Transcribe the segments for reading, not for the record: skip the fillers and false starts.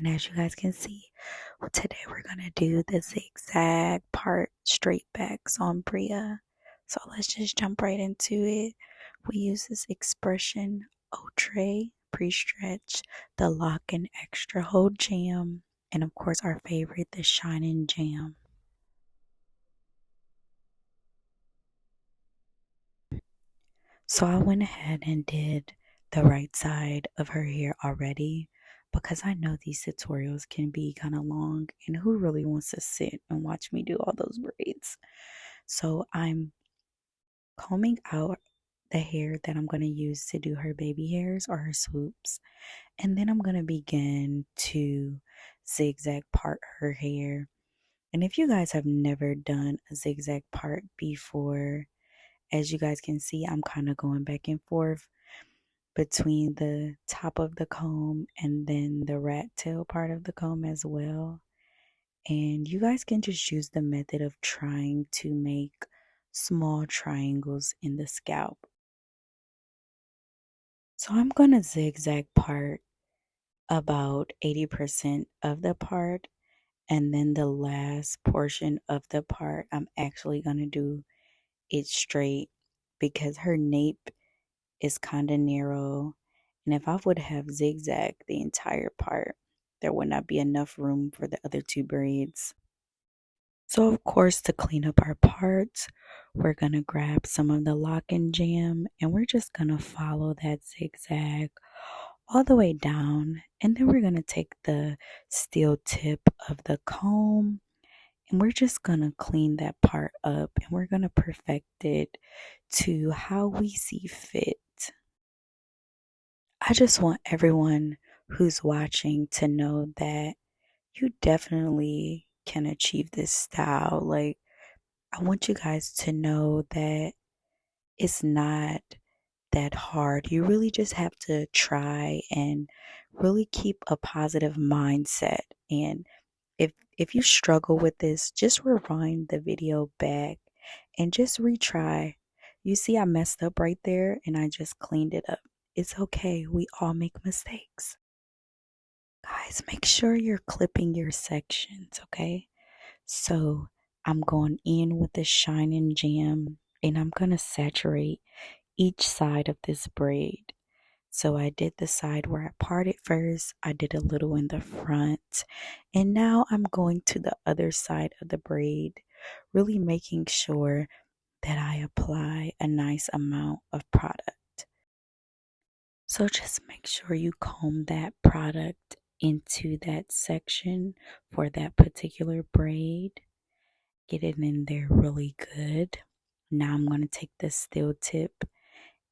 And as you guys can see, today we're going to do the zigzag part straight backs on Bria. So let's just jump right into it. We use this expression, Outre, pre-stretch, the LOCN extra hold jam, and of course our favorite, the shining jam. So I went ahead and did the right side of her hair already because I know these tutorials can be kind of long and who really wants to sit and watch me do all those braids. So I'm combing out the hair that I'm going to use to do her baby hairs or her swoops. And then I'm going to begin to zigzag part her hair. And if you guys have never done a zigzag part before, as you guys can see, I'm kind of going back and forth between the top of the comb and then the rat tail part of the comb as well. And you guys can just use the method of trying to make small triangles in the scalp. So I'm going to zigzag part about 80% of the part, and then the last portion of the part I'm actually going to do it straight because her nape is kind of narrow, and if I would have zigzagged the entire part, there would not be enough room for the other two braids. So of course, to clean up our parts, we're going to grab some of the LOCN jam and we're just going to follow that zigzag all the way down, and then we're going to take the steel tip of the comb and we're just going to clean that part up and we're going to perfect it to how we see fit. I just want everyone who's watching to know that you definitely can achieve this style. Like, I want you guys to know that it's not that hard. You really just have to try and really keep a positive mindset. And if you struggle with this, just rewind the video back and just retry. You see, I messed up right there and I just cleaned it up. It's okay. We all make mistakes. Guys, make sure you're clipping your sections, okay? So I'm going in with the shining jam and I'm going to saturate each side of this braid. So I did the side where I parted first, I did a little in the front, and now I'm going to the other side of the braid, really making sure that I apply a nice amount of product. So just make sure you comb that product into that section for that particular braid. Get it in there really good. Now I'm going to take the steel tip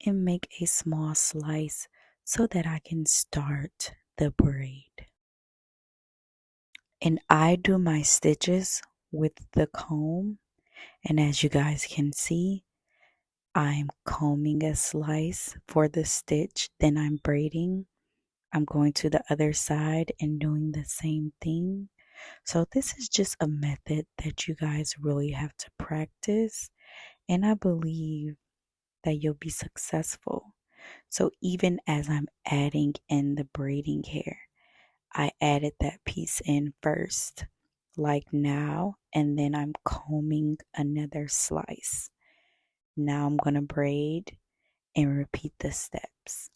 and make a small slice so that I can start the braid. And I do my stitches with the comb, and as you guys can see, I'm combing a slice for the stitch, then I'm braiding. I'm going to the other side and doing the same thing. So this is just a method that you guys really have to practice, and I believe that you'll be successful. So even as I'm adding in the braiding hair, I added that piece in first, like now, and then I'm combing another slice. Now I'm going to braid and repeat the steps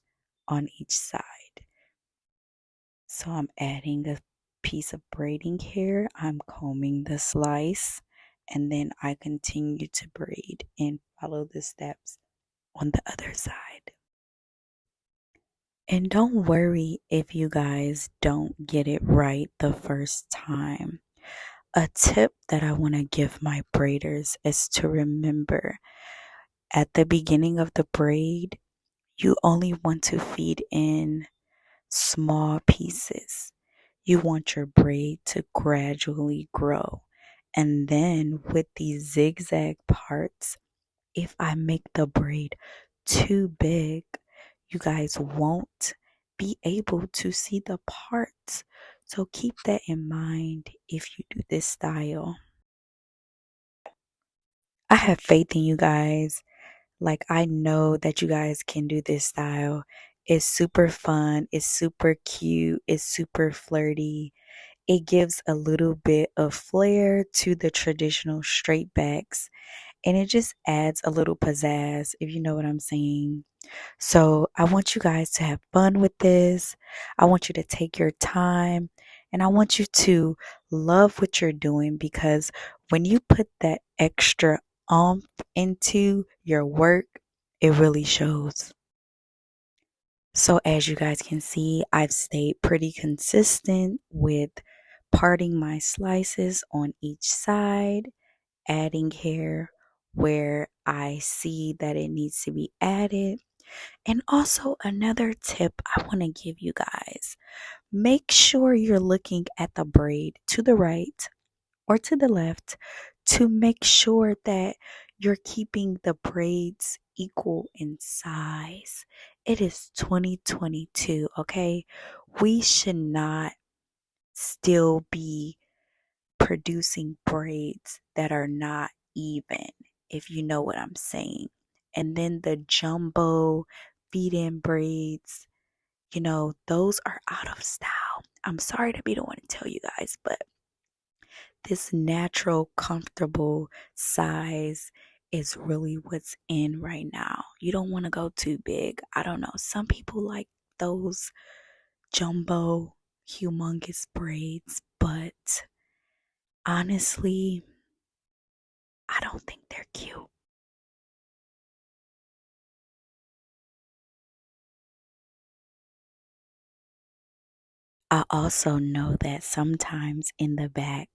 on each side. So I'm adding a piece of braiding hair, I'm combing the slice, and then I continue to braid and follow the steps on the other side. And don't worry if you guys don't get it right the first time. A tip that I want to give my braiders is to remember at the beginning of the braid, you only want to feed in small pieces. You want your braid to gradually grow. And then with these zigzag parts, if I make the braid too big, you guys won't be able to see the parts. So keep that in mind if you do this style. I have faith in you guys. Like, I know that you guys can do this style. It's super fun. It's super cute. It's super flirty. It gives a little bit of flair to the traditional straight backs, and it just adds a little pizzazz, if you know what I'm saying. So I want you guys to have fun with this. I want you to take your time, and I want you to love what you're doing, because when you put that extra oomph into your work, it really shows. So as you guys can see, I've stayed pretty consistent with parting my slices on each side, adding hair where I see that it needs to be added. And also, another tip I want to give you guys, make sure you're looking at the braid to the right or to the left to make sure that you're keeping the braids equal in size. It is 2022, okay? We should not still be producing braids that are not even, if you know what I'm saying. And then the jumbo feed in braids, those are out of style. I'm sorry to be the one to tell you guys, but this natural, comfortable size is really what's in right now. You don't want to go too big. I don't know. Some people like those jumbo, humongous braids, but honestly, I don't think they're cute. I also know that sometimes in the back,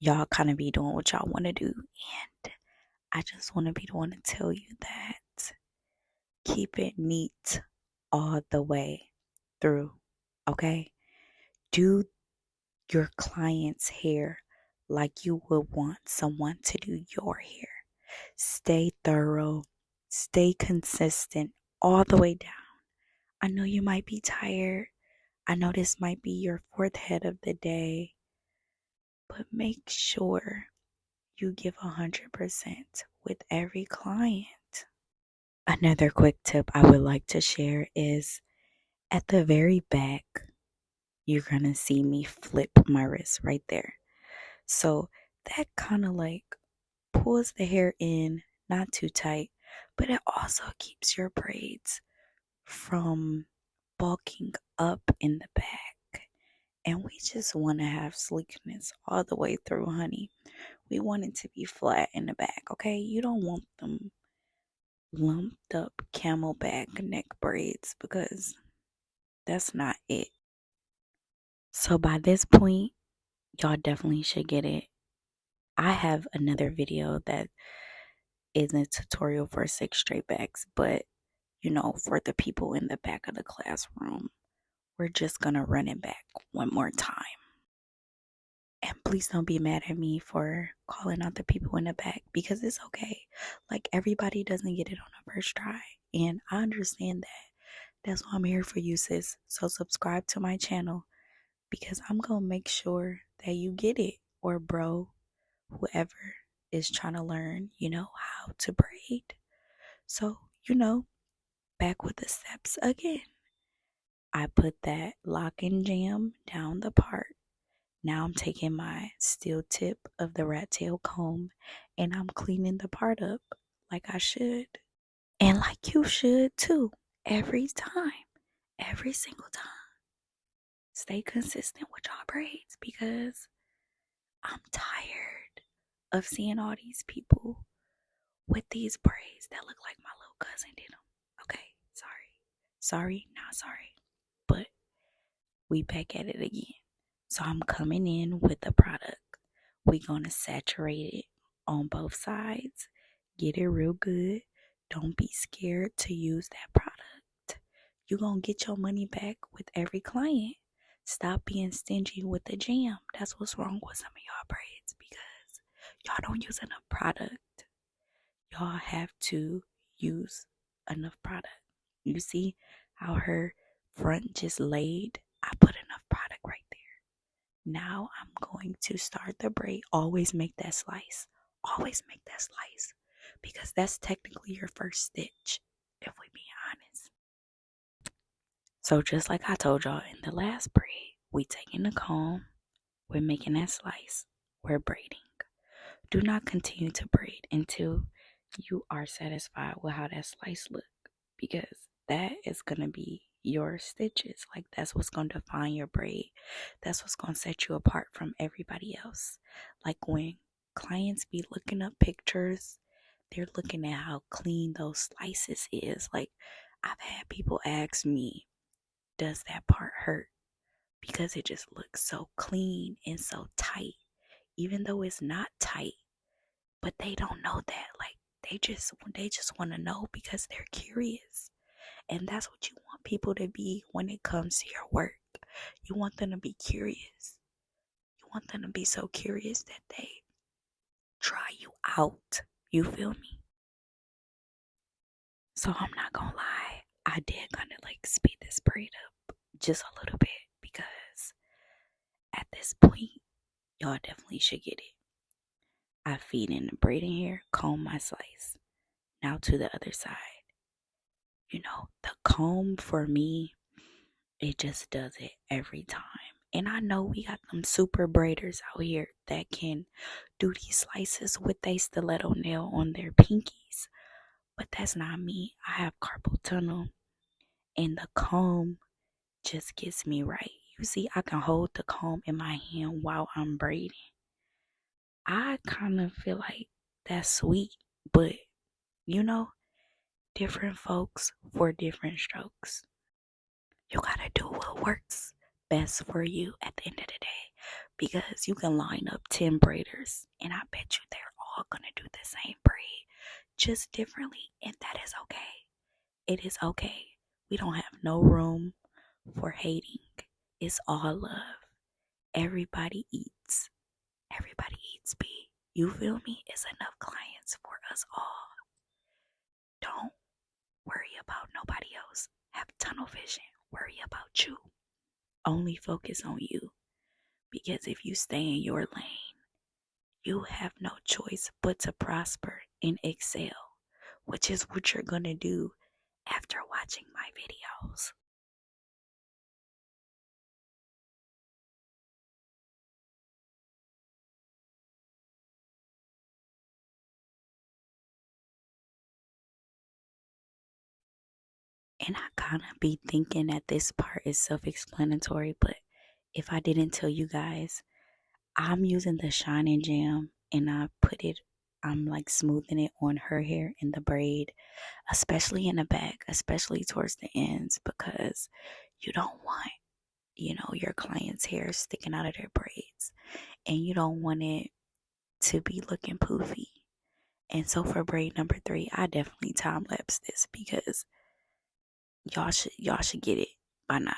y'all kind of be doing what y'all want to do. And I just want to be the one to tell you that keep it neat all the way through. Okay? Do your client's hair like you would want someone to do your hair. Stay thorough, stay consistent all the way down. I know you might be tired. I know this might be your fourth head of the day, but make sure you give 100% with every client. Another quick tip I would like to share is at the very back, you're going to see me flip my wrist right there. So that kind of like pulls the hair in, not too tight, but it also keeps your braids from bulking up in the back. And we just want to have sleekness all the way through, honey. We want it to be flat in the back, okay? You don't want them lumped up camelback neck braids, because that's not it. So by this point, y'all definitely should get it. I have another video that is a tutorial for 6 straight backs, but for the people in the back of the classroom, we're just gonna run it back one more time. And please don't be mad at me for calling out the people in the back, because it's okay. Like, everybody doesn't get it on the first try. And I understand that. That's why I'm here for you, sis. So subscribe to my channel, because I'm going to make sure that you get it. Or bro, whoever is trying to learn, how to braid. So, back with the steps again. I put that LOCN jam down the part. Now I'm taking my steel tip of the Rattail comb and I'm cleaning the part up like I should. And like you should too. Every time. Every single time. Stay consistent with your braids, because I'm tired of seeing all these people with these braids that look like my little cousin did them. Okay, sorry. Sorry, not sorry. But we back at it again. So I'm coming in with the product. We're going to saturate it on both sides. Get it real good. Don't be scared to use that product. You're going to get your money back with every client. Stop being stingy with the jam. That's what's wrong with some of y'all braids, because y'all don't use enough product. Y'all have to use enough product. You see how her front just laid? I put enough product right there. Now I'm going to start the braid. Always make that slice. Always make that slice, because that's technically your first stitch, if we be honest. So just like I told y'all in the last braid, we taking the comb, we're making that slice, we're braiding. Do not continue to braid until you are satisfied with how that slice look, because that is going to be your stitches. Like, that's what's going to define your braid. That's what's going to set you apart from everybody else. Like, when clients be looking up pictures, they're looking at how clean those slices is. Like, I've had people ask me, does that part hurt? Because it just looks so clean and so tight, even though it's not tight. But they don't know that. Like, they just want to know because they're curious. And that's what you want people to be when it comes to your work. You want them to be curious. You want them to be so curious that they try you out. You feel me? So I'm not gonna lie, I did kind of like speed this braid up just a little bit, because at this point, y'all definitely should get it. I feed in the braid in here, comb my slice. Now to the other side. You know, the comb for me, it just does it every time. And I know we got them super braiders out here that can do these slices with a stiletto nail on their pinkies. But that's not me. I have carpal tunnel, and the comb just gets me right. You see, I can hold the comb in my hand while I'm braiding. I kind of feel like that's sweet, but you know, different folks for different strokes. You gotta do what works best for you at the end of the day, because you can line up 10 braiders and I bet you they're all gonna do the same braid, just differently, and that is okay. It is okay. We don't have no room for hating. It's all love. Everybody eats. Everybody eats, B. You feel me? It's enough clients for us all. Don't worry about nobody else. Have tunnel vision. Worry about you. Only focus on you. Because if you stay in your lane, you have no choice but to prosper and excel, which is what you're going to do after watching my videos. And I kind of be thinking that this part is self-explanatory, but if I didn't tell you guys, I'm using the Shine and Jam, and I'm like smoothing it on her hair in the braid, especially in the back, especially towards the ends, because you don't want, your client's hair sticking out of their braids, and you don't want it to be looking poofy. And so for braid number 3, I definitely time lapse this because y'all should get it by now.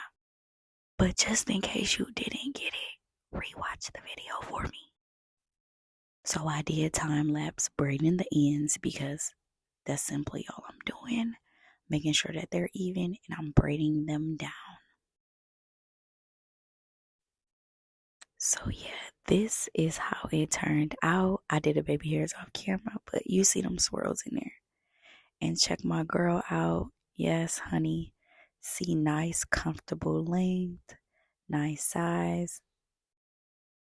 But just in case you didn't get it, rewatch the video for me. So I did time lapse braiding the ends because that's simply all I'm doing, making sure that they're even, and I'm braiding them down. So yeah, this is how it turned out. I did a baby hairs off camera, but you see them swirls in there. And check my girl out. Yes, honey. See, nice, comfortable length, nice size.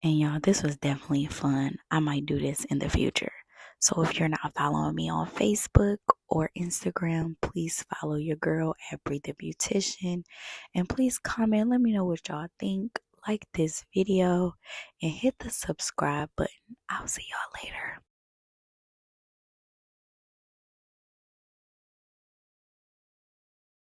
And y'all, this was definitely fun. I might do this in the future. So if you're not following me on Facebook or Instagram, please follow your girl at Breathe the Beautician. And please comment. Let me know what y'all think. Like this video and hit the subscribe button. I'll see y'all later.